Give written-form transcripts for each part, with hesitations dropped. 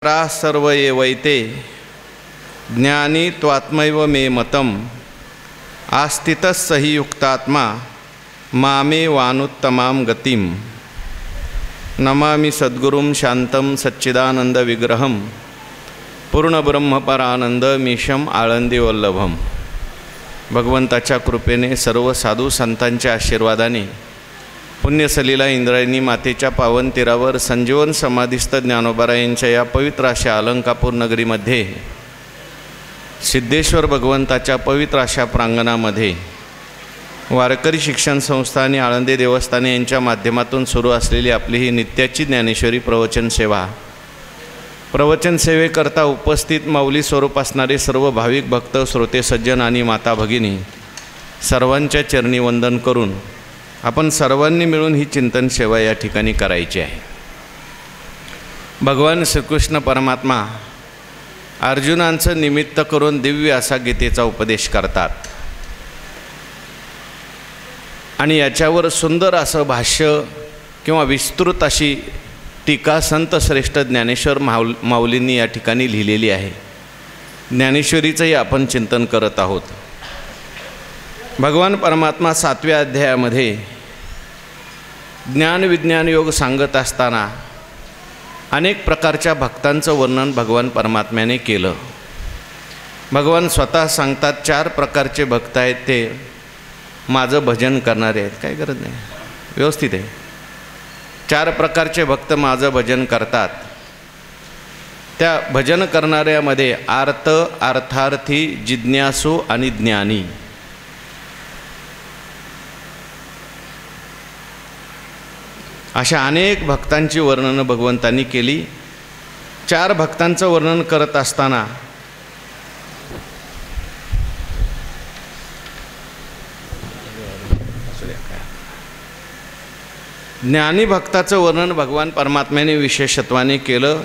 रा सर्व ये वैते ज्ञानी त्वात्मैव मे मतम आस्थितस्सहि युक्तात्मा मामे वानुत्तमां गतिम। नमामि सद्गुरुं शांतं सच्चिदानंद विग्रहं पूर्णब्रह्मपरानंद मीशम आळंदी वल्लभम। भगवंताच्या कृपेने सर्व साधू संतांच्या आशीर्वादाने पुण्यसलीला इंद्रायणी मातेच्या पावन तीरावर संजीवन समाधिस्थ ज्ञानोबारायांच्या या पवित्र अशा अलंकापूर नगरीमध्ये सिद्धेश्वर भगवंताच्या पवित्र अशा प्रांगणामध्ये वारकरी शिक्षण संस्था आणि आळंदी देवस्थाने यांच्या माध्यमातून सुरू असलेली आपली ही नित्याची ज्ञानेश्वरी प्रवचन सेवा, प्रवचन सेवेकरता उपस्थित माऊली स्वरूप असणारे सर्व भाविक भक्त श्रोते सज्जन आणि माता भगिनी सर्वांच्या चरणी वंदन करून आपण सर्वांनी मिळून ही चिंतन सेवा या ठिकाणी करायची आहे। भगवान श्रीकृष्ण परमात्मा अर्जुनांचं निमित्त करून दिव्य असा गीतेचा उपदेश करतात आणि याच्यावर सुंदर असं भाष्य किंवा विस्तृत अशी टीका संत श्रेष्ठ ज्ञानेश्वर माऊलींनी या ठिकाणी लिहिलेली आहे। ज्ञानेश्वरीचंही आपण चिंतन करत आहोत। भगवान परमात्मा 7व्या अध्यायामध्ये ज्ञान विज्ञान योग सांगत असताना अनेक प्रकारच्या भक्तांचं वर्णन भगवान परमात्म्याने केलं। भगवान स्वतः सांगतात 4 प्रकारचे भक्त आहेत, ते माझं भजन करणारे आहेत। काय गरज नाही, व्यवस्थित आहे। 4 प्रकारचे भक्त माझं भजन करतात। त्या भजन करणाऱ्यामध्ये आर्त, अर्थार्थी, जिज्ञासू आणि ज्ञानी अशा अनेक भक्तांची वर्णनं भगवंतांनी केली। 4 भक्तांचं वर्णन करत असताना ज्ञानी भक्ताचं वर्णन भगवान परमात्म्याने विशेषत्वाने केलं।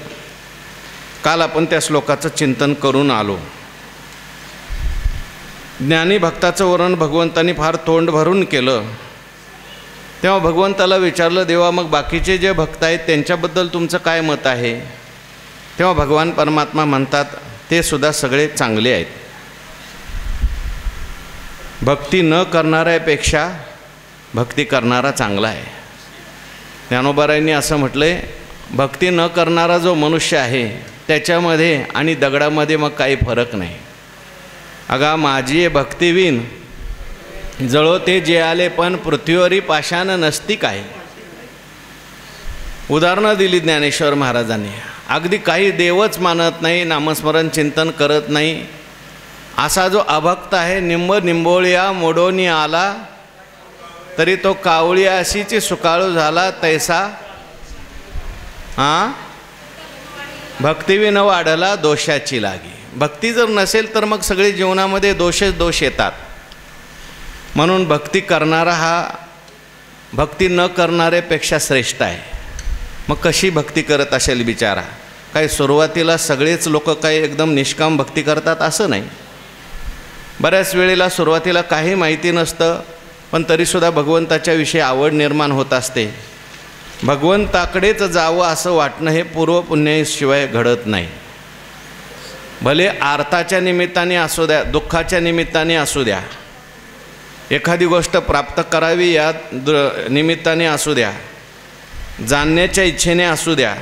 काल आपण त्या श्लोकाचं चिंतन करून आलो। ज्ञानी भक्ताचं वर्णन भगवंतांनी फार तोंड भरून केलं। तेव्हा भगवंताला विचारलं, देवा मग बाकीचे जे भक्त आहेत त्यांच्याबद्दल तुमचं काय मत आहे? तेव्हा भगवान परमात्मा म्हणतात ते सुद्धा सगळे चांगले आहेत। भक्ती न करणाऱ्यापेक्षा भक्ती करणारा चांगला आहे। ज्ञानोबारायांनी असं म्हटलंय, भक्ती न करणारा जो मनुष्य आहे त्याच्यामध्ये आणि दगडामध्ये मग काही फरक नाही। अगा माझी भक्तिवीन जळोते जे आले पण पृथ्वीवरी पाषाण नसती काय। उदाहरणं दिली ज्ञानेश्वर महाराजांनी। अगदी काही देवच मानत नाही, नामस्मरण चिंतन करत नाही असा जो अभक्त आहे, निंबोळिया मोडोनी आला तरी तो कावळिया अशीची सुकाळू झाला तैसा। भक्तिविन वाढला दोषाची लागी। भक्ती जर नसेल तर मग सगळे जीवनामध्ये दोषच दोष येतात। म्हणून भक्ती करणारा हा भक्ती न करणाऱ्यापेक्षा श्रेष्ठ आहे। मग कशी भक्ती करत असेल बिचारा? काही सुरुवातीला सगळेच लोक काही एकदम निष्काम भक्ती करतात असं नाही। बऱ्याच वेळेला सुरुवातीला काही माहिती नसतं, पण तरीसुद्धा भगवंताच्या विषयी आवड निर्माण होत असते। भगवंताकडेच जावं असं वाटणं हे पूर्वपुण्याशिवाय घडत नाही। भले आर्ताच्या निमित्ताने असू द्या, दुःखाच्या निमित्ताने असू द्या, एखादी गोष्ट प्राप्त करावी या निमित्ताने असू द्या, जाणण्याच्या इच्छेने असू द्या,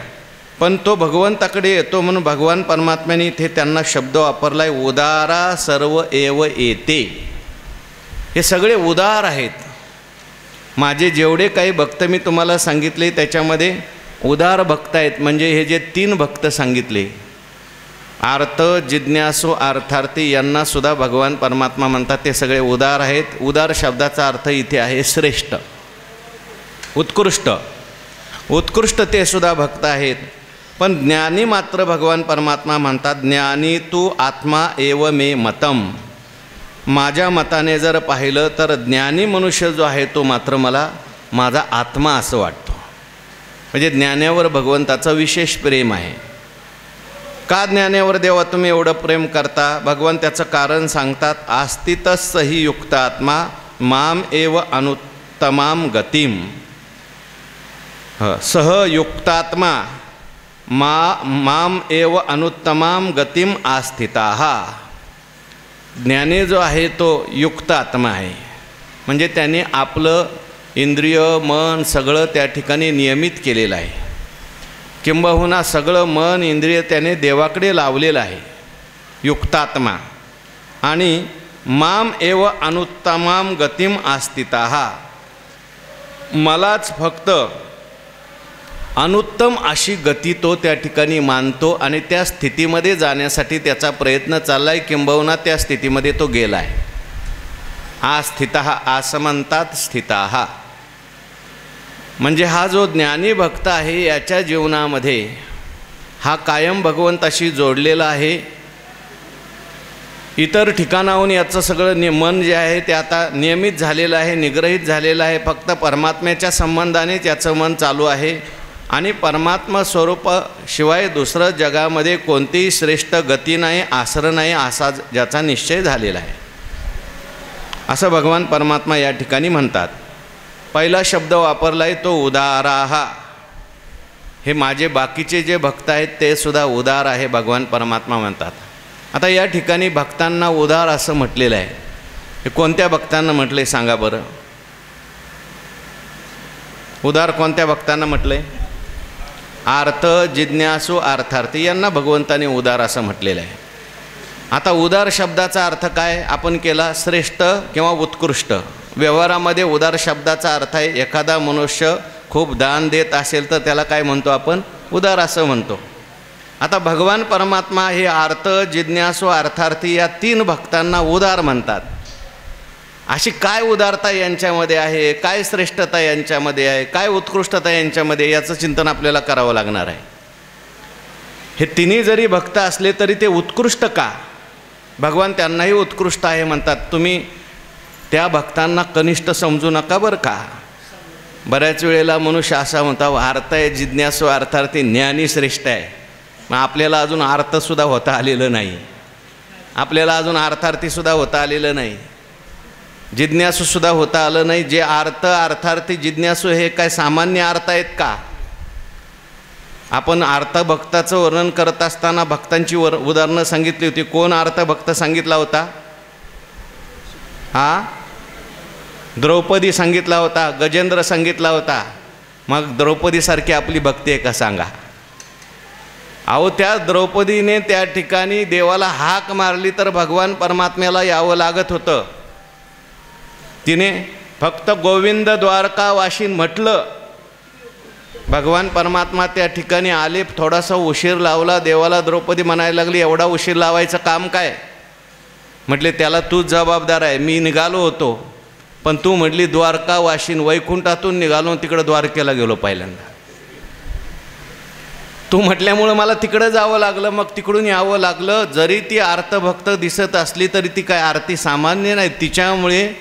पण तो भगवंताकडे येतो। म्हणून भगवान परमात्म्याने इथे त्यांना शब्द वापरलाय, उदारा सर्व एव येते। हे सगळे उदार आहेत। माझे जेवढे काही भक्त मी तुम्हाला सांगितले त्याच्यामध्ये उदार भक्त आहेत। म्हणजे हे जे 3 भक्त सांगितले, आर्त, जिज्ञासू, अर्थार्थी, यांना सुद्धा भगवान परमात्मा म्हणतात ते सगळे उदार आहेत। उदार शब्दाचा अर्थ इथे आहे श्रेष्ठ, उत्कृष्ट। उत्कृष्ट ते सुद्धा भक्त आहेत। पण ज्ञानी मात्र भगवान परमात्मा म्हणतात, ज्ञानी तू आत्मा एव मे मतम। माझ्या मताने जर पाहिलं तर ज्ञानी मनुष्य जो आहे तो मात्र मला माझा आत्मा असं वाटतो। म्हणजे ज्ञानावर भगवंताचं विशेष प्रेम आहे। का ज्ञानावर देवा तुम्ही एवढं प्रेम करता? भगवान त्याचं कारण सांगतात, आस्थितस्सहि युक्तात्मा माम एव अनुत्तमां गतिम। सह युक्तात्मा माम एव अनुत्तमाम गतिम आस्थिताः. ज्ञानी जो आहे तो युक्त आत्मा आहे, म्हणजे त्याने आपलं इंद्रिय मन सगळं त्या ठिकाणी नियमित केलेलं आहे. किंबहुना सगळं मन इंद्रिय त्याने देवाकडे लावलेलं आहे, युक्तात्मा. आणि माम एव अनुत्तमाम गतिम आस्थिताः, मलाच फक्त अनुत्तम अशी गती तो त्या ठिकाणी मानतो आणि त्या स्थितीमध्ये जाण्यासाठी त्याचा प्रयत्न चालला आहे, किंबहुना त्या स्थितीमध्ये तो गेला आहे. आस्थितः आसमंतात स्थिताः, म्हणजे हा जो ज्ञानी भक्त आहे याच्या जीवनामध्ये हा कायम भगवंताशी जोडलेला आहे. इतर ठिकाणाहून याचं सगळं मन जे आहे ते आता नियमित झालेलं आहे, निग्रहित झालेलं आहे. फक्त परमात्म्याच्या संबंधानेच याचं मन चालू आहे आणि परमात्मा स्वरूपाशिवाय दुसरं जगामध्ये कोणतीही श्रेष्ठ गती नाही, आसरं नाही, असा ज्याचा निश्चय झालेला आहे, असं भगवान परमात्मा या ठिकाणी म्हणतात. पहिला शब्द वापरला आहे तो उदाराः. हे माझे बाकीचे जे भक्त आहेत ते सुद्धा उदार आहे भगवान परमात्मा म्हणतात. आता या ठिकाणी भक्तांना उदार असं म्हटलेलं आहे. हे कोणत्या भक्तांना म्हटले सांगा बरं? उदार कोणत्या भक्तांना म्हटले? आर्थ जिज्ञासू अर्थार्थी यांना भगवंताने उदार असं म्हटलेलं आहे. आता उदार शब्दाचा अर्थ काय आपण केला? श्रेष्ठ किंवा उत्कृष्ट. व्यवहारामध्ये उदार शब्दाचा अर्थ आहे एखादा मनुष्य खूप दान देत असेल तर त्याला काय म्हणतो आपण? उदार असं म्हणतो. आता भगवान परमात्मा हे आर्थ जिज्ञासू अर्थार्थी या तीन भक्तांना उदार म्हणतात. अशी काय उदारता यांच्यामध्ये आहे, काय श्रेष्ठता यांच्यामध्ये आहे, काय उत्कृष्टता यांच्यामध्ये, याचं चिंतन आपल्याला करावं लागणार आहे. हे तिन्ही जरी भक्त असले तरी ते उत्कृष्ट का? भगवान त्यांनाही उत्कृष्ट आहे म्हणतात. तुम्ही त्या भक्तांना कनिष्ठ समजू नका बरं का. बऱ्याच वेळेला मनुष्य असा म्हणतो अर्थ आहे जिज्ञासू अर्थार्थी ज्ञानी श्रेष्ठ आहे. मग आपल्याला अजून अर्थसुद्धा होता आलेलं नाही, आपल्याला अजून अर्थार्थीसुद्धा होता आलेलं नाही, जिज्ञासूसुद्धा होता आलं नाही. जे अर्थ अर्थार्थी जिज्ञासू हे काय सामान्य अर्थ आहेत का? आपण अर्थभक्ताचं वर्णन करत असताना भक्तांची उदाहरणं सांगितली होती. कोण अर्थभक्त सांगितला होता? द्रौपदी सांगितला होता, गजेंद्र सांगितला होता. मग द्रौपदीसारखी आपली भक्ती आहे का सांगा? अहो त्या द्रौपदीने त्या ठिकाणी देवाला हाक मारली तर भगवान परमात्म्याला यावं लागत होतं. तिने फक्त गोविंद द्वारका वाशीन म्हटलं, भगवान परमात्मा त्या ठिकाणी आले, थोडासा उशीर लावला, देवाला द्रौपदी म्हणायला लागली एवढा उशीर लावायचं काम काय? म्हटले त्याला तूच जबाबदार आहे. मी निघालो होतो पण तू म्हटली द्वारका वाशीन, वैकुंठातून निघालो तिकडं द्वारकेला गेलो पहिल्यांदा. तू म्हटल्यामुळं मला तिकडं जावं लागलं, मग तिकडून यावं लागलं. जरी ती अर्थभक्त दिसत असली तरी ती काय आरती सामान्य नाही. तिच्यामुळे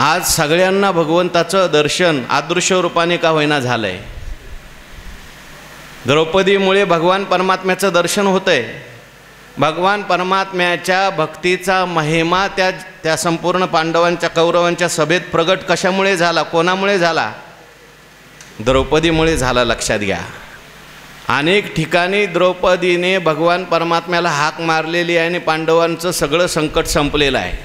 आज सगळ्यांना भगवंताचं दर्शन अदृश्य रूपाने का होईना झालं आहे. द्रौपदीमुळे भगवान परमात्म्याचं दर्शन होतं आहे. भगवान परमात्म्याच्या भक्तीचा महिमा त्या संपूर्ण पांडवांच्या कौरवांच्या सभेत प्रगट कशामुळे झाला? कोणामुळे झाला? द्रौपदीमुळे झाला. लक्षात घ्या. अनेक ठिकाणी द्रौपदीने भगवान परमात्म्याला हाक मारलेली आहे आणि पांडवांचं सगळं संकट संपलेलं आहे.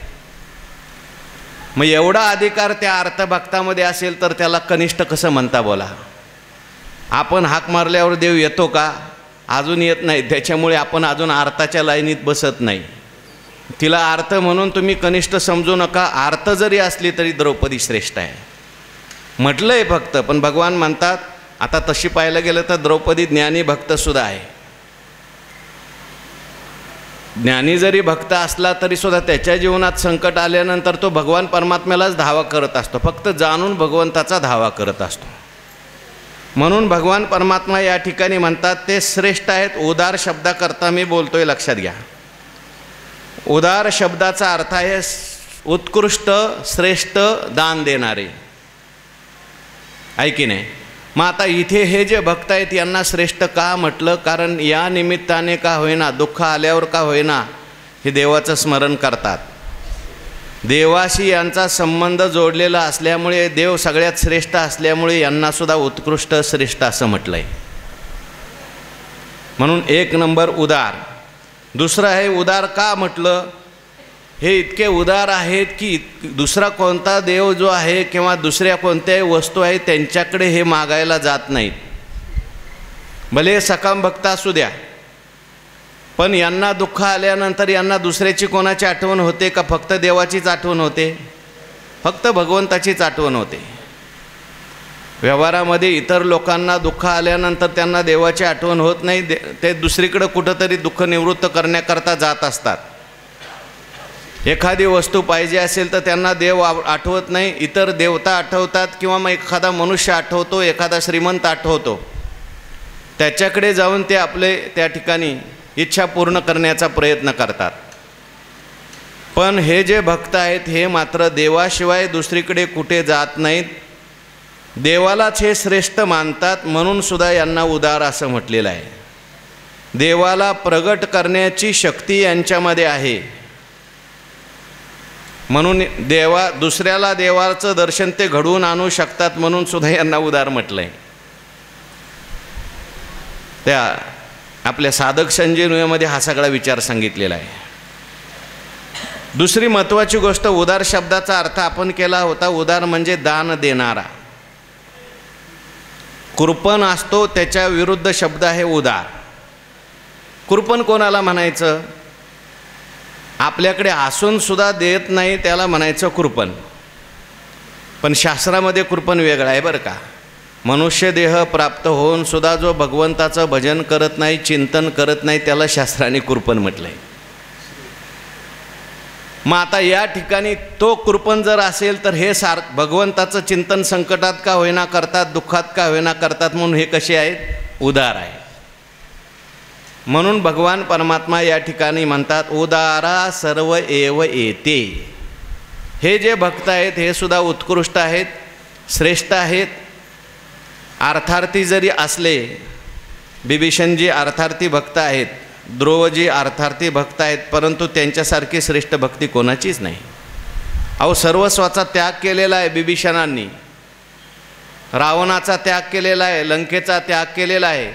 मग एवढा अधिकार त्या अर्थभक्तामध्ये असेल तर त्याला कनिष्ठ कसं म्हणता बोला? आपण हाक मारल्यावर देव येतो का? अजून येत नाही. त्याच्यामुळे आपण अजून अर्थाच्या लाईनीत बसत नाही. तिला अर्थ म्हणून तुम्ही कनिष्ठ समजू नका. अर्थ जरी असली तरी द्रौपदी श्रेष्ठ आहे म्हटलं आहे फक्त. पण भगवान म्हणतात आता तशी पाहायला गेलं तर द्रौपदी ज्ञानी भक्तसुद्धा आहे. ज्ञानी जरी भक्त असला तरीसुद्धा त्याच्या जीवनात संकट आल्यानंतर तो भगवान परमात्म्यालाच धावा करत असतो, फक्त जाणून भगवंताचा धावा करत असतो. म्हणून भगवान परमात्मा या ठिकाणी म्हणतात ते श्रेष्ठ आहेत. उदार शब्दाकरता मी बोलतोय, लक्षात घ्या. उदार शब्दाचा अर्थ आहे उत्कृष्ट श्रेष्ठ दान देणारे, आहे की नाही? मग आता इथे हे जे भक्त आहेत यांना श्रेष्ठ का म्हटलं? कारण या निमित्ताने का होईना, दुःख आल्यावर का होईना हे देवाचं स्मरण करतात. देवाशी यांचा संबंध जोडलेला असल्यामुळे, देव सगळ्यात श्रेष्ठ असल्यामुळे यांनासुद्धा उत्कृष्ट श्रेष्ठ असं म्हटलं आहे. म्हणून एक नंबर उदार. दुसरं आहे उदार का म्हटलं, हे इतके उदार आहेत की दुसरा कोणता देव जो आहे किंवा दुसऱ्या कोणत्याही वस्तू आहे त्यांच्याकडे हे मागायला जात नाहीत. भले सकाम भक्त असू द्या, पण यांना दुःख आल्यानंतर यांना दुसऱ्याची कोणाची आठवण होते का फक्त देवाचीच आठवण होते? फक्त भगवंताचीच आठवण होते. व्यवहारामध्ये इतर लोकांना दुःख आल्यानंतर त्यांना देवाची आठवण होत नाही, ते दुसरीकडे कुठंतरी दुःख निवृत्त करण्याकरता जात असतात. एखादी वस्तू पाहिजे असेल तर त्यांना देव आठवत नाही, इतर देवता आठवतात किंवा मग एखादा मनुष्य आठवतो, एखादा श्रीमंत आठवतो, त्याच्याकडे जाऊन ते आपले त्या ठिकाणी इच्छा पूर्ण करण्याचा प्रयत्न करतात. पण हे जे भक्त आहेत हे मात्र देवाशिवाय दुसरीकडे कुठे जात नाहीत, देवालाच हे श्रेष्ठ मानतात. म्हणून सुद्धा यांना उदार असं म्हटलेलं आहे. देवाला प्रगट करण्याची शक्ती यांच्यामध्ये आहे, म्हणून दुसऱ्याला देवाचं दर्शन ते घडवून आणू शकतात, म्हणून सुद्धा यांना उदार म्हटलं आहे. त्या आपल्या साधक संजीवनीमध्ये हा सगळा विचार सांगितलेला आहे. दुसरी महत्त्वाची गोष्ट, उदार शब्दाचा अर्थ आपण केला होता. उदार म्हणजे दान देणारा. कृपण असतो त्याच्या विरुद्ध शब्द आहे उदार. कृपण कोणाला म्हणायचं? आपल्याकडे असून सुद्धा देत नाही त्याला म्हणायचं कृपण. पण शास्त्रामध्ये कृपण वेगळं आहे बरं का. मनुष्य देह प्राप्त होऊन सुद्धा जो भगवंताचं भजन करत नाही, चिंतन करत नाही, त्याला शास्त्राने कृपण म्हटलं आहे. मग आता या ठिकाणी तो कृपण जर असेल तर हे भगवंताचं चिंतन संकटात का होईना करतात, दुःखात का होईना करतात, म्हणून हे कसे आहेत? उदार आहे. म्हणून भगवान परमात्मा या ठिकाणी म्हणतात उदारा सर्व एव येते. हे जे भक्त आहेत हे सुद्धा उत्कृष्ट आहेत, श्रेष्ठ आहेत. अर्थार्थी जरी असले, बिभीषणजी अर्थार्थी भक्त आहेत, ध्रुवजी अर्थार्थी भक्त आहेत, परंतु त्यांच्यासारखी श्रेष्ठ भक्ती कोणाचीच नाही. अहो सर्वस्वाचा त्याग केलेला आहे बिभीषणांनी, रावणाचा त्याग केलेला आहे, लंकेचा त्याग केलेला आहे,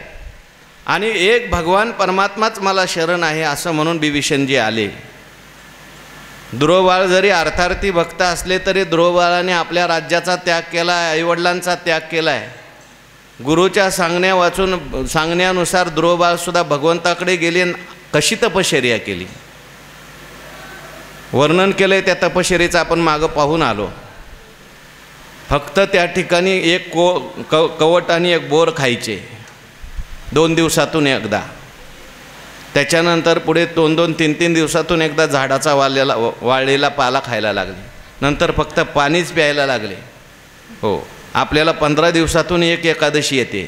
आणि एक भगवान परमात्माच मला शरण आहे असं म्हणून बिभीषणजी आले. ध्रुवबाळ जरी अर्थार्थी भक्त असले तरी ध्रुवबाळाने आपल्या राज्याचा त्याग केला आहे, आईवडिलांचा त्याग केला आहे. गुरुच्या सांगण्यानुसार ध्रुवबाळसुद्धा भगवंताकडे गेले, कशी तपश्चर्या केली, वर्णन केलं. त्या तपश्चर्येचं आपण मागं पाहून आलो. फक्त त्या ठिकाणी एक कवट आणि एक बोर खायचे 2 दिवसातून एकदा. त्याच्यानंतर पुढे 2-2, 3-3 दिवसातून एकदा झाडाचा वाळलेला पाला खायला लागले. नंतर फक्त पाणीच प्यायला लागले. हो, आपल्याला 15 दिवसातून एक एकादशी येते.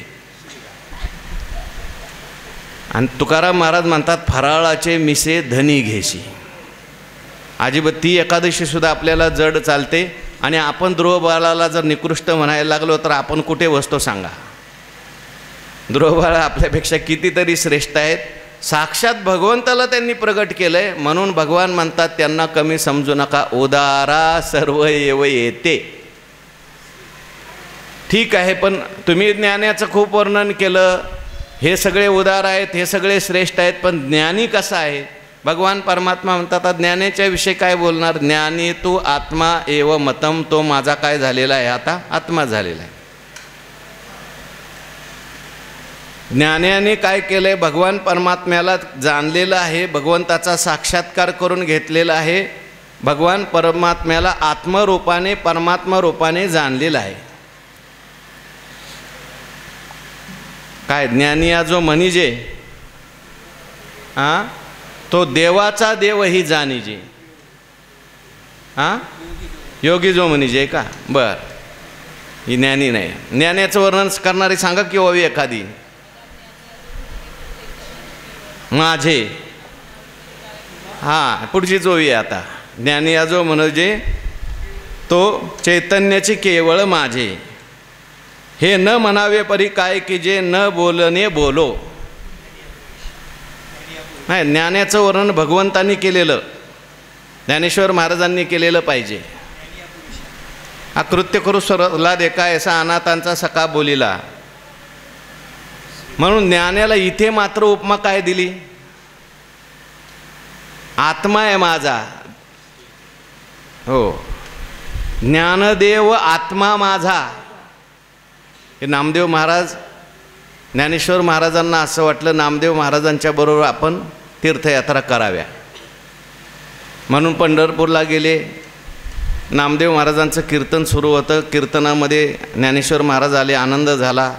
आणि तुकाराम महाराज म्हणतात फराळाचे मिसे धनी घेशी. अजिबात ती एकादशीसुद्धा आपल्याला जड चालते. आणि आपण ध्रुवबाळाला जर निकृष्ट म्हणायला लागलो तर आपण कुठे बसतो सांगा? ध्रुवबाळ आपल्यापेक्षा कितीतरी श्रेष्ठ आहेत. साक्षात भगवंताला त्यांनी प्रगट केलं आहे, म्हणून भगवान म्हणतात त्यांना कमी समजू नका. उदारा सर्व एव येते. ठीक आहे, पण तुम्ही ज्ञानाचं खूप वर्णन केलं, हे सगळे उदार आहेत, हे सगळे श्रेष्ठ आहेत, पण ज्ञानी कसा आहे? भगवान परमात्मा म्हणतात ज्ञानाच्या विषयी काय बोलणार? ज्ञानी तू आत्मा एव मतम. तो माझा काय झालेला आहे? आता आत्मा झालेला आहे. ज्ञानाने काय केलं आहे? भगवान परमात्म्याला जाणलेलं आहे, भगवंताचा साक्षात्कार करून घेतलेला आहे, भगवान परमात्म्याला आत्मरूपाने परमात्मा रूपाने जाणलेलं आहे. काय ज्ञानी हा जो म्हणीजे, तो देवाचा देव ही जाणीजे. योगी जो म्हणीजे का? बर, ही ज्ञानी नाही. ज्ञानाचं वर्णन करणारी सांगा की ओवी एखादी. माझे, पुढची ओवी आहे आता. ज्ञानी हा जो म्हणजे तो चैतन्याची केवळ माझे, हे न म्हणावे परी काय की जे न बोलणे बोलो. नाही, ज्ञानाचं वर्णन भगवंतांनी केलेलं, ज्ञानेश्वर महाराजांनी केलेलं पाहिजे. कृत्य करू स्वरला देखा ऐसा अनाथांचा सखा बोलिला. म्हणून ज्ञानाला इथे मात्र उपमा काय दिली? आत्मा आहे माझा. हो, ज्ञानदेव आत्मा माझा. हे नामदेव महाराज, ज्ञानेश्वर महाराजांना असं वाटलं नामदेव महाराजांच्या बरोबर आपण तीर्थयात्रा कराव्या, म्हणून पंढरपूरला गेले. नामदेव महाराजांचं कीर्तन सुरू होतं. कीर्तनामध्ये ज्ञानेश्वर महाराज आले, आनंद झाला.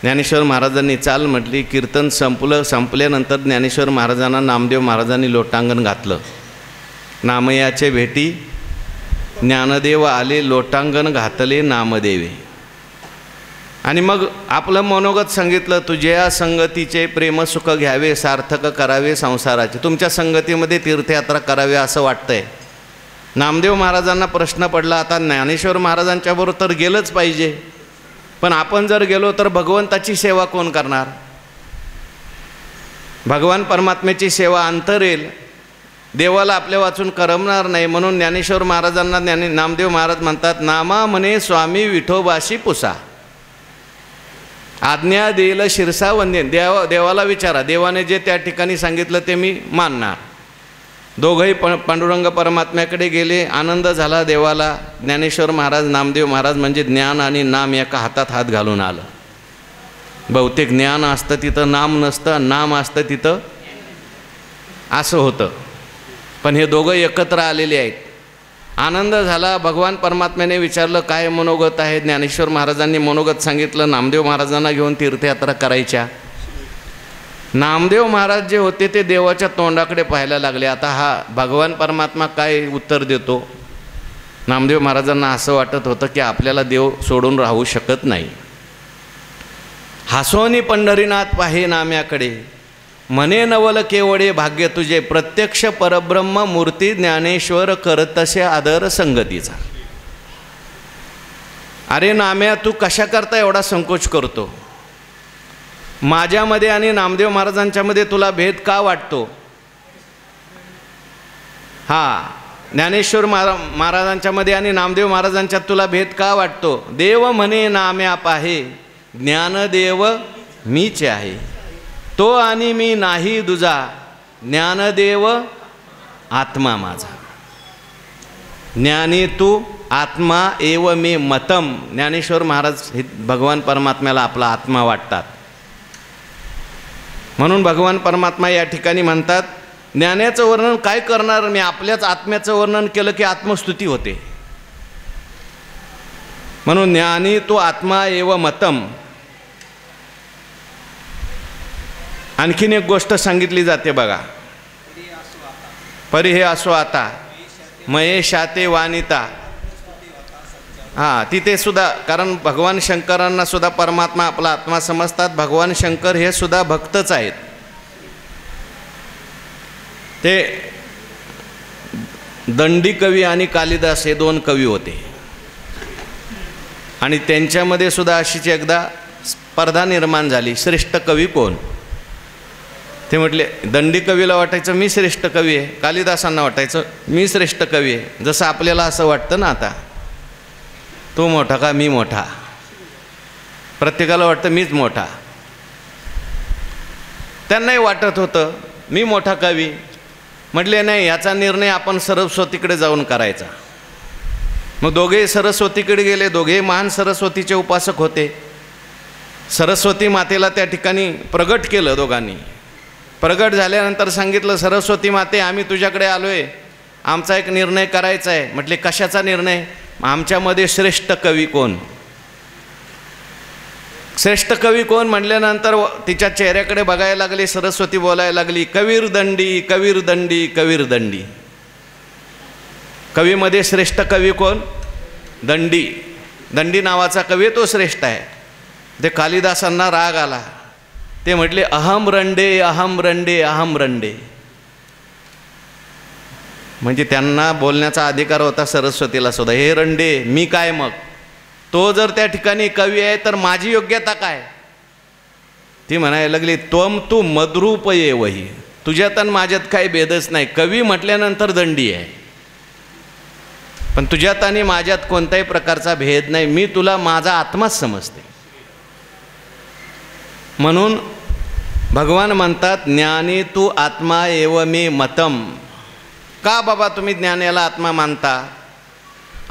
ज्ञानेश्वर महाराजांनी चाल म्हटली. कीर्तन संपल्यानंतर ज्ञानेश्वर महाराजांना नामदेव महाराजांनी लोटांगण घातलं. नामयाचे भेटी ज्ञानदेव आले, लोटांगण घातले नामदेवे. आणि मग आपलं मनोगत सांगितलं, तुझ्या संगतीचे प्रेमसुख घ्यावे, सार्थक करावे संसाराचे. तुमच्या संगतीमध्ये तीर्थयात्रा करावी असं वाटतंय. नामदेव महाराजांना प्रश्न पडला, आता ज्ञानेश्वर महाराजांच्या बरोबर तर गेलंच पाहिजे, पण आपण जर गेलो तर भगवंताची सेवा कोण करणार? भगवान परमात्म्याची सेवा अंतरेल, देवाला आपल्या वाचून करमणार नाही. म्हणून ज्ञानेश्वर महाराजांना नामदेव महाराज म्हणतात, नामा म्हणे स्वामी विठोबाशी पुसा, आज्ञा देईल शिरसा वंदेन. देवाला विचारा, देवाने जे त्या ठिकाणी सांगितलं ते मी मानणार. दोघंही पांडुरंग परमात्म्याकडे गेले. आनंद झाला देवाला. ज्ञानेश्वर महाराज, नामदेव महाराज म्हणजे ज्ञान आणि नाम एका हातात हात घालून आलं. बहुतेक ज्ञान असतं तिथं नाम नसतं, नाम असतं तिथं असं होतं. पण हे दोघं एकत्र आलेले आहेत. आनंद झाला. भगवान परमात्म्याने विचारलं काय मनोगत आहे? ज्ञानेश्वर महाराजांनी मनोगत सांगितलं. नामदेव महाराजांना घेऊन तीर्थयात्रा करायच्या. नामदेव महाराज जे होते ते देवाच्या तोंडाकडे पाहायला लागले. आता हा भगवान परमात्मा काय उत्तर देतो? नामदेव महाराजांना असं वाटत होतं की आपल्याला देव सोडून राहू शकत नाही. हासोनी पंढरीनाथ पाहे नाम्याकडे, म्हणे नवल केवळे भाग्य तुझे, प्रत्यक्ष परब्रह्म मूर्ती ज्ञानेश्वर करतसे आदर संगतीचा. अरे नाम्या, तू कशा करता एवढा संकोच करतो? माझ्यामध्ये आणि नामदेव महाराजांच्यामध्ये तुला भेद का वाटतो? ज्ञानेश्वर महाराजांच्यामध्ये आणि नामदेव महाराजांच्यात तुला भेद का वाटतो? देव म्हणे नाम्या पाहे, ज्ञानदेव मीच आहे, तो आणि मी नाही दुजा, ज्ञानदेव आत्मा माझा. ज्ञानी तू, आत्मा एव मे मतम. ज्ञानेश्वर महाराज हे भगवान परमात्म्याला आपला आत्मा वाटतात. म्हणून भगवान परमात्मा या ठिकाणी म्हणतात, ज्ञानाचं वर्णन काय करणार मी? आपल्याच आत्म्याचं वर्णन केलं की आत्मस्तुती होते. म्हणून ज्ञानी तो आत्मा एव मतम. आणखीन एक गोष्ट सांगितली जाते बघा, परी हे असो आता महेशाते वानिता. तिथे सुद्धा, कारण भगवान शंकरांना सुद्धा परमात्मा आपला आत्मा समजतात. भगवान शंकर हे सुद्धा भक्तच आहेत. ते दंडी कवी आणि कालिदास हे दोन कवी होते. आणि त्यांच्यामध्ये सुद्धा अशीच एकदा स्पर्धा निर्माण झाली, श्रेष्ठ कवी कोण? ते म्हटले, दंडी कवीला वाटायचं मी श्रेष्ठ कवी आहे, कालिदासांना वाटायचं मी श्रेष्ठ कवी आहे. जसं आपल्याला असं वाटतं ना, आता तो मोठा का मी मोठा? प्रत्येकाला वाटतं मीच मोठा. त्यांनाही वाटत होतं मी मोठा कवी. म्हटले नाही, याचा निर्णय आपण सरस्वतीकडे जाऊन करायचा. मग दोघेही सरस्वतीकडे गेले. दोघेही महान सरस्वतीचे उपासक होते. सरस्वती मातेला त्या ठिकाणी प्रगट केलं दोघांनी. प्रगट झाल्यानंतर सांगितलं, सरस्वती माते आम्ही तुझ्याकडे आलो आहे, आमचा एक निर्णय करायचा आहे. म्हटले कशाचा निर्णय? आमच्यामध्ये श्रेष्ठ कवी कोण? श्रेष्ठ कवी कोण म्हटल्यानंतर तिच्या चेहऱ्याकडे बघायला लागले. सरस्वती बोलायला लागली, कवीर दंडी, कवीर दंडी, कवीर दंडी. कवीमध्ये श्रेष्ठ कवी कोण? दंडी. दंडी नावाचा कवी तो श्रेष्ठ आहे. ते कालिदासांना राग आला. ते म्हटले अहम रंडे, अहम रंडे, अहम रंडे. म्हणजे त्यांना बोलण्याचा अधिकार होता सरस्वतीला सुद्धा. हे रंडे, मी काय मग? तो जर त्या ठिकाणी कवी आहे तर माझी योग्यता काय? ती म्हणायला लागली, त्वम तू मद्रूप ये वही, तुझ्यात आणि माझ्यात काही भेदच नाही. कवी म्हटल्यानंतर दंडी आहे, पण तुझ्यात आणि माझ्यात कोणत्याही प्रकारचा भेद नाही. मी तुला माझा आत्माच समजते. म्हणून भगवान म्हणतात ज्ञानी तू आत्मा एव मे मतम. का बाबा तुम्ही ज्ञानाला आत्मा मानता?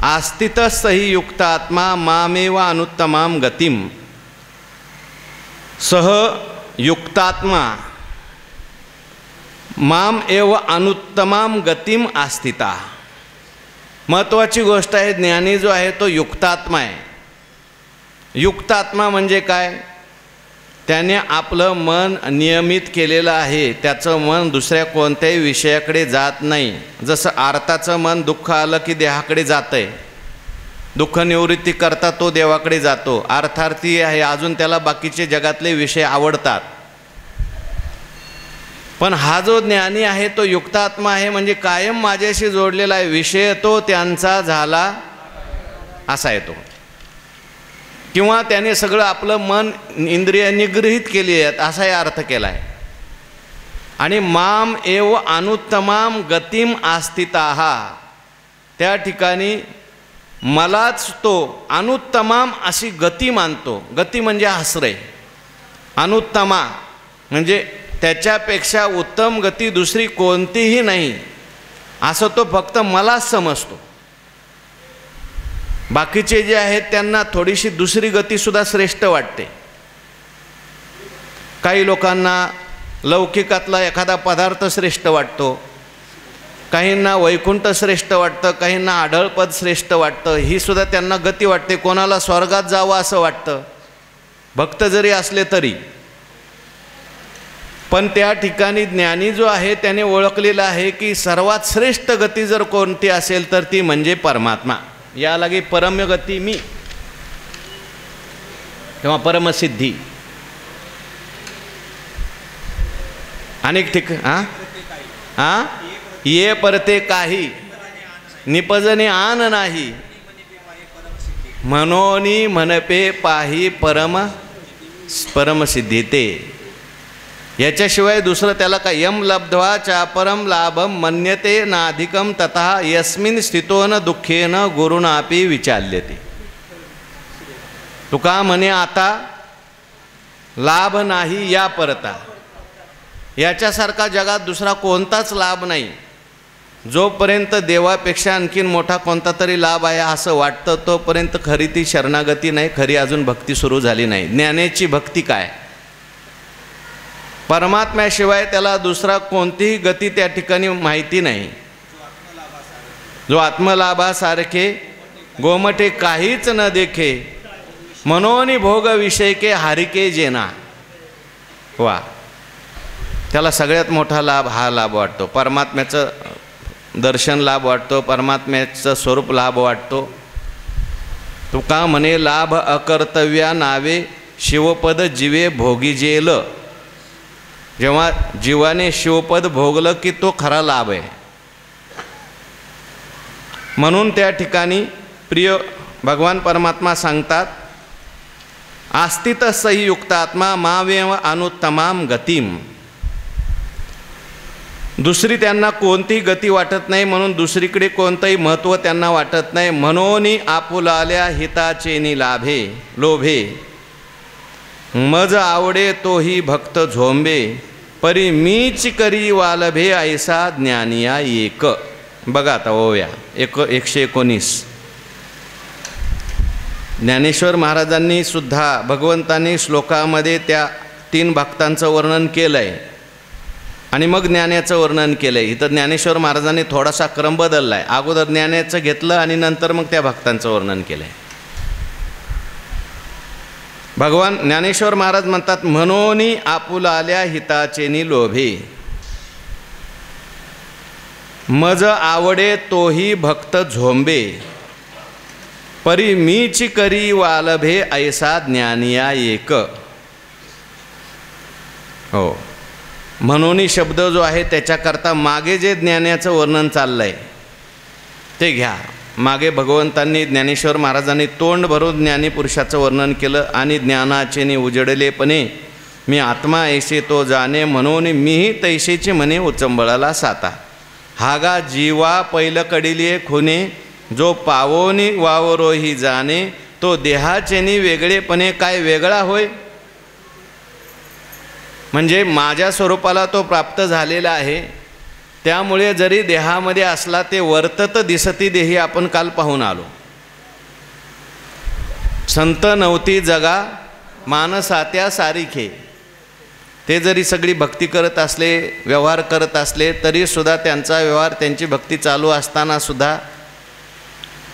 आस्तितस्सहि युक्त आत्मा मामेव अनुत्तमाम गतिम. सह युक्तात्मा माम एव अनुत्तमाम गतिम आस्थिता. महत्त्वाची गोष्ट आहे, ज्ञानी जो आहे तो युक्तात्मा आहे. युक्तात्मा म्हणजे काय? त्याने आपलं मन नियमित केलेलं आहे. त्याचं मन दुसऱ्या कोणत्याही विषयाकडे जात नाही. जसं आर्ताचं मन दुःख आलं की देहाकडे जातं आहे, दुःख निवृत्ती करता तो देवाकडे जातो. अर्थार्थी आहे, अजून त्याला बाकीचे जगातले विषय आवडतात. पण हा जो ज्ञानी आहे तो युक्तात्मा आहे, म्हणजे कायम माझ्याशी जोडलेला आहे. विषय तो त्यांचा झाला असा आहे तो, किंवा त्याने सगळं आपलं मन इंद्रिय निग्रहित केली आहेत असाही अर्थ केला आहे. आणि माम एव अनुत्तमाम गतिम आस्थिताः, त्या ठिकाणी मलाच तो अनुत्तमाम अशी गती मानतो. गती म्हणजे आश्रय, अनुत्तमा म्हणजे त्याच्यापेक्षा उत्तम गती दुसरी कोणतीही नाही असं तो फक्त मलाच समजतो. बाकीचे जे आहेत त्यांना थोडीशी दुसरी गतीसुद्धा श्रेष्ठ वाटते. काही लोकांना लौकिकातला एखादा पदार्थ श्रेष्ठ वाटतो, काहींना वैकुंठ श्रेष्ठ वाटतं, काहींना आढळपद श्रेष्ठ वाटतं. ही सुद्धा त्यांना गती वाटते. कोणाला स्वर्गात जावं असं वाटतं, भक्त जरी असले तरी. पण त्या ठिकाणी ज्ञानी जो आहे त्याने ओळखलेलं आहे की सर्वात श्रेष्ठ गती जर कोणती असेल तर ती म्हणजे परमात्मा. या लागे परम्य गती मी किंवा परमसिद्धी. अनेक ठिक ये परते काही निपजने आन नाही मनोनी मनपे पाही परमसिद्धी ते. याच्याशिवाय दुसरं त्याला काय? यम लब्ध्वा चापरम लाभम मन्यते नाधिकम तथा यस्मिन स्थितो न दुःखेन गुरुनापी विचाल्यते. तुका म्हणे आता लाभ नाही या परता. याच्यासारखा जगात दुसरा कोणताच लाभ नाही. जोपर्यंत देवापेक्षा आणखीन मोठा कोणता तरी लाभ आहे असं वाटतं तोपर्यंत खरी ती शरणागती नाही, खरी अजून भक्ती सुरू झाली नाही. ज्ञानाची भक्ती काय? परमात्म्याशिवाय त्याला दुसरा कोणतीही गती त्या ठिकाणी माहिती नाही. जो आत्मलाभासारखे गोमटे काहीच न देखे मनोनी भोग विषय के हारिके जेना. वा, त्याला सगळ्यात मोठा लाभ हा लाभ वाटतो. परमात्म्याचं दर्शन लाभ वाटतो, परमात्म्याचं स्वरूप लाभ वाटतो. तुका म्हणे लाभ अकर्तव्या नावे शिवपद जीवे भोगी जेल. जेव्हा जीवाने शिवपद भोगलं की तो खरा लाभ आहे. म्हणून त्या ठिकाणी प्रिय भगवान परमात्मा सांगतात आस्तितस्सहि युक्तात्मा मावेव अनुत्तमाम गतिम. दुसरी त्यांना कोणतीही गती वाटत नाही, म्हणून दुसरीकडे कोणतंही महत्त्व त्यांना वाटत नाही. मनोनी आपुलाल्या हिताचेनी लाभे लोभे मज आवडे तोही भक्त झोंबे परी मीच करी वालभे ऐसा ज्ञानिया एक. बघा आता ओव्या 119. ज्ञानेश्वर महाराजांनी सुद्धा भगवंतांनी श्लोकामध्ये त्या 3 भक्तांचं वर्णन केलं आहे आणि मग ज्ञानाचं वर्णन केलं आहे. इथं ज्ञानेश्वर महाराजांनी थोडासा क्रम बदलला आहे. अगोदर ज्ञानाचं घेतलं आणि नंतर मग त्या भक्तांचं वर्णन केलं आहे. भगवान ज्ञानेश्वर महाराज म्हणतात मनोनी आपुलाल्या हिताचेनी लोभे मज आवडे तोही भक्त झोंबे परी मीच करी वालभे ऐसा ज्ञानिया एक. हो, मनोनी शब्द जो आहे त्याच्याकरता मागे जे ज्ञानाचं वर्णन चाललं आहे ते घ्या. मागे भगवंतांनी ज्ञानेश्वर महाराजांनी तोंड भरून ज्ञानी पुरुषाचं वर्णन केलं आणि ज्ञानाचेने उजडलेपणे मी आत्मा ऐसे तो जाणे म्हणून मीही तैसेची म्हणे उचंबळाला साता. हागा जीवा पैल कडिले खुने जो पावोनी वावरोही जाणे तो देहाचेनी वेगळेपणे काय वेगळा होय. म्हणजे माझ्या स्वरूपाला तो प्राप्त झालेला आहे, त्यामुळे जरी देहामध्ये असला ते वर्तत दिसती देही आपण काल पाहून आलो. संत नव्हती जगा मानसात्या सारिखे. ते जरी सगळी भक्ती करत असले, व्यवहार करत असले, तरीसुद्धा त्यांचा व्यवहार, त्यांची भक्ती चालू असताना सुद्धा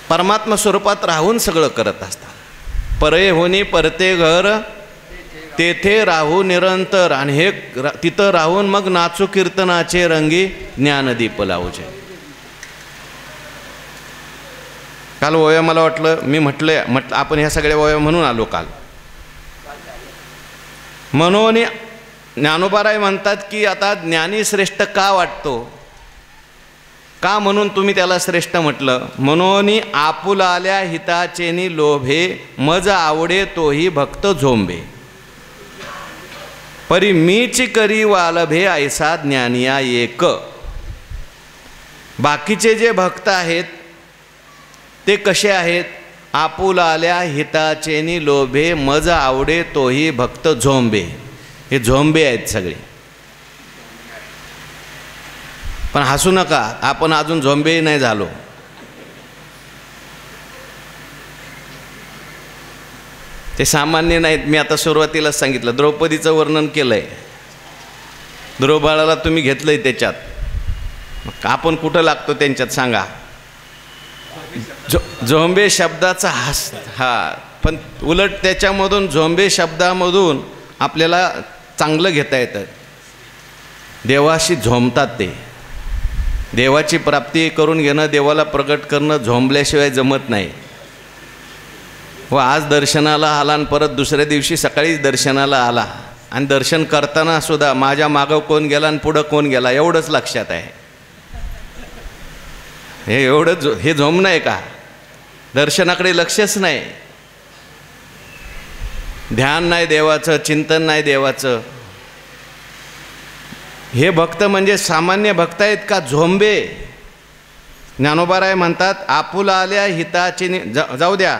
परमात्मा स्वरूपात राहून सगळं करत असतात. परे होनी परते घर तेथे राहू निरंतर. आणि हे तिथं राहून मग नाचू कीर्तनाचे रंगी ज्ञानदीप लावूचे. काल ओव्या मला वाटलं मी म्हटलं आपण ह्या सगळ्या ओव्या म्हणून आलो काल. म्हणून ज्ञानोबाराय म्हणतात की आता ज्ञानी श्रेष्ठ का वाटतो, का म्हणून तुम्ही त्याला श्रेष्ठ म्हटलं. म्हणून आपुलाल्या हिताचेनी लोभे मज आवडे तोही भक्त झोंबे. परी मीच करी वालभे ऐसा ज्ञानिया एक. बाकीचे जे भक्त आहेत ते कसे आहेत. आपुलाल्या हिताचेनी लोभे मज आवडे तोही भक्त झोंबे. हे झोंबे आहेत सगळे. पण हसू नका, आपण अजून झोंबे नाही झालो. ते सामान्य नाहीत. मी आता सुरुवातीलाच सांगितलं, द्रौपदीचं वर्णन केलं आहे. द्रौबाळाला तुम्ही घेतलंय त्याच्यात, आपण कुठं लागतो त्यांच्यात सांगा. झोंबे शब्दाचा पण उलट त्याच्यामधून झोंबे शब्दामधून आपल्याला चांगलं घेता येतं. देवाशी झोंबतात ते. देवाची प्राप्ती करून घेणं, देवाला प्रगट करणं झोंबल्याशिवाय जमत नाही. व आज दर्शनाला आला आणि परत दुसऱ्या दिवशी सकाळीच दर्शनाला आला आणि दर्शन करताना सुद्धा माझ्या मागं कोण गेला आणि पुढं कोण गेला एवढंच लक्षात आहे. हे एवढं हे झोंबणं आहे का. दर्शनाकडे लक्षच नाही, ध्यान नाही देवाचं, चिंतन नाही देवाचं. हे भक्त म्हणजे सामान्य भक्त आहेत का झोंबे. ज्ञानोबाराय म्हणतात आपुला आल्या हिताची जाऊ द्या,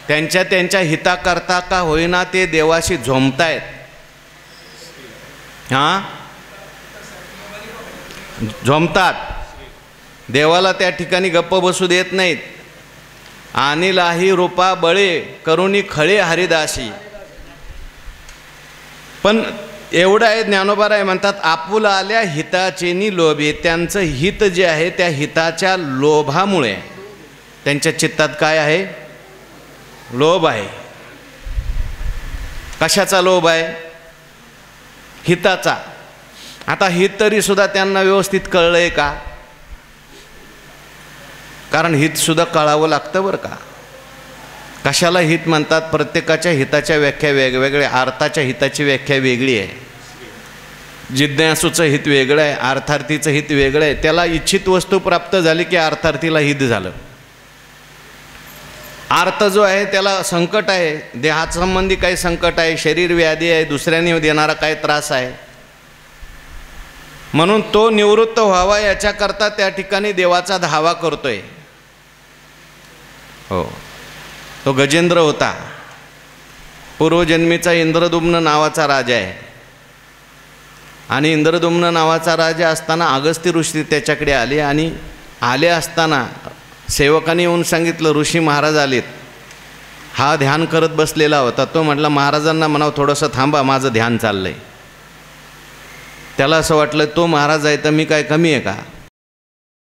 त्यांच्या हिताकरता का होईना ते देवाशी झोंबतायत. हां, झोंबतात. देवाला त्या ठिकाणी गप्प बसू देत नाहीत. आणिलाही रूपा बळे करुणी खळे हरिदासी. पण एवढं आहे, ज्ञानोबाराय म्हणतात आपुला आल्या हिताचेनी लोभे. त्यांचं हित जे आहे त्या हिताच्या लोभामुळे त्यांच्या चित्तात काय आहे, लोभ आहे. कशाचा लोभ आहे, हिताचा. आता हित तरी सुद्धा त्यांना व्यवस्थित कळलंय का. कारण हित सुद्धा कळावं लागतं बरं का. कशाला हित म्हणतात, प्रत्येकाच्या हिताच्या व्याख्या वेगवेगळ्या. अर्थाच्या हिताची व्याख्या वेगळी आहे. जिज्ञासूचं हित वेगळं आहे, अर्थार्थीचं हित वेगळं आहे. त्याला इच्छित वस्तू प्राप्त झाली की अर्थार्थीला हित झालं. अर्थ जो आहे त्याला संकट आहे, देहासंबंधी काही संकट आहे, शरीर व्याधी आहे, दुसऱ्याने देणारा काय त्रास आहे, म्हणून तो निवृत्त व्हावा याच्याकरता त्या ठिकाणी देवाचा धावा करतोय. हो, तो गजेंद्र होता, पूर्वजन्मीचा इंद्रदुम्न नावाचा राजा आहे. आणि इंद्रदुम्न नावाचा राजा असताना अगस्त्य ऋषी त्याच्याकडे आले. आणि आले असताना सेवकाने येऊन सांगितलं ऋषी महाराज आलेत. हा ध्यान करत बसलेला होता. तो म्हटला महाराजांना म्हणावं थोडंसं थांबा, माझं ध्यान चाललंय. त्याला असं वाटलं तो महाराज आहे तर मी काय कमी आहे का.